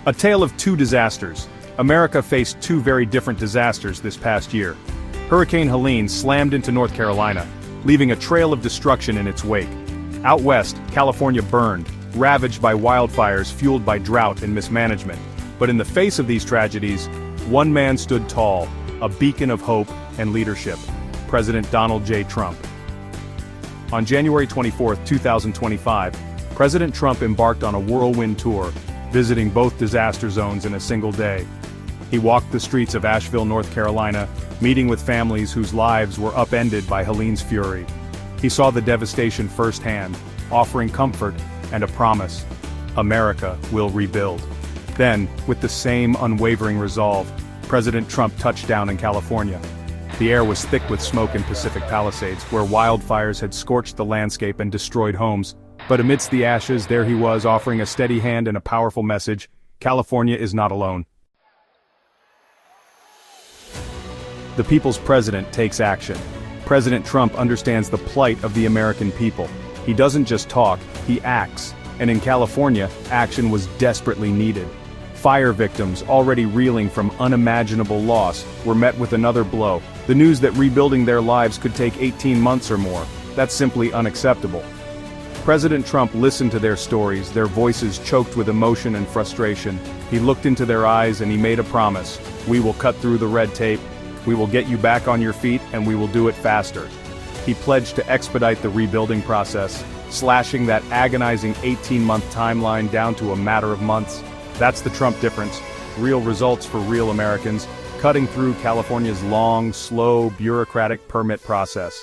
A tale of two disasters. America faced two very different disasters this past year. Hurricane Helene slammed into North Carolina, leaving a trail of destruction in its wake. Out west, California burned, ravaged by wildfires fueled by drought and mismanagement. But in the face of these tragedies, one man stood tall, a beacon of hope and leadership: President Donald J. Trump. On January 24, 2025, President Trump embarked on a whirlwind tour, visiting both disaster zones in a single day. He walked the streets of Asheville, North Carolina, meeting with families whose lives were upended by Helene's fury. He saw the devastation firsthand, offering comfort and a promise: America will rebuild. Then, with the same unwavering resolve, President Trump touched down in California. The air was thick with smoke in Pacific Palisades, where wildfires had scorched the landscape and destroyed homes. But amidst the ashes, there he was, offering a steady hand and a powerful message: California is not alone. The people's president takes action. President Trump understands the plight of the American people. He doesn't just talk, he acts. And in California, action was desperately needed. Fire victims, already reeling from unimaginable loss, were met with another blow: the news that rebuilding their lives could take 18 months or more. That's simply unacceptable. President Trump listened to their stories, their voices choked with emotion and frustration. He looked into their eyes and he made a promise: we will cut through the red tape, we will get you back on your feet, and we will do it faster. He pledged to expedite the rebuilding process, slashing that agonizing 18-month timeline down to a matter of months. That's the Trump difference: real results for real Americans, cutting through California's long, slow, bureaucratic permit process.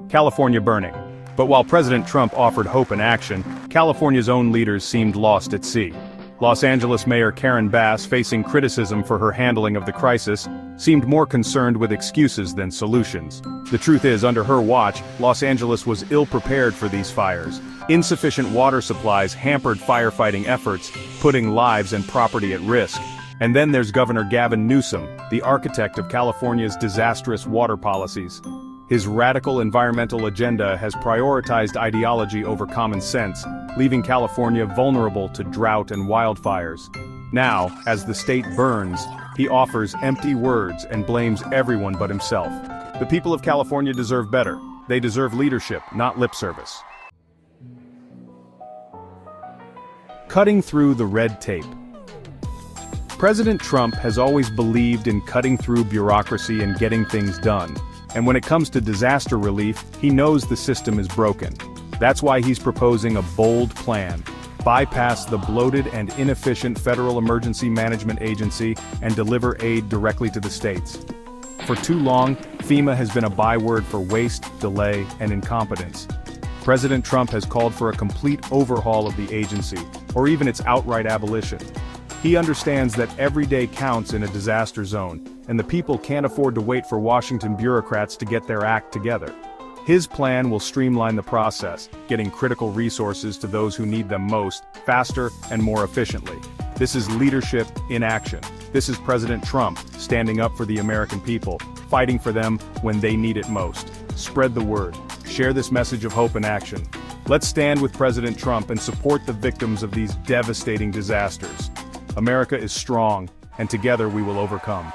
California burning. But while President Trump offered hope and action, California's own leaders seemed lost at sea. Los Angeles Mayor Karen Bass, facing criticism for her handling of the crisis, seemed more concerned with excuses than solutions. The truth is, under her watch, Los Angeles was ill-prepared for these fires. Insufficient water supplies hampered firefighting efforts, putting lives and property at risk. And then there's Governor Gavin Newsom, the architect of California's disastrous water policies. His radical environmental agenda has prioritized ideology over common sense, leaving California vulnerable to drought and wildfires. Now, as the state burns, he offers empty words and blames everyone but himself. The people of California deserve better. They deserve leadership, not lip service. Cutting through the red tape. President Trump has always believed in cutting through bureaucracy and getting things done. And when it comes to disaster relief, he knows the system is broken. That's why he's proposing a bold plan: bypass the bloated and inefficient Federal Emergency Management Agency and deliver aid directly to the states. For too long, FEMA has been a byword for waste, delay, and incompetence. President Trump has called for a complete overhaul of the agency, or even its outright abolition. He understands that every day counts in a disaster zone, and the people can't afford to wait for Washington bureaucrats to get their act together. His plan will streamline the process, getting critical resources to those who need them most, faster and more efficiently. This is leadership in action. This is President Trump standing up for the American people, fighting for them when they need it most. Spread the word. Share this message of hope and action. Let's stand with President Trump and support the victims of these devastating disasters. America is strong, and together we will overcome.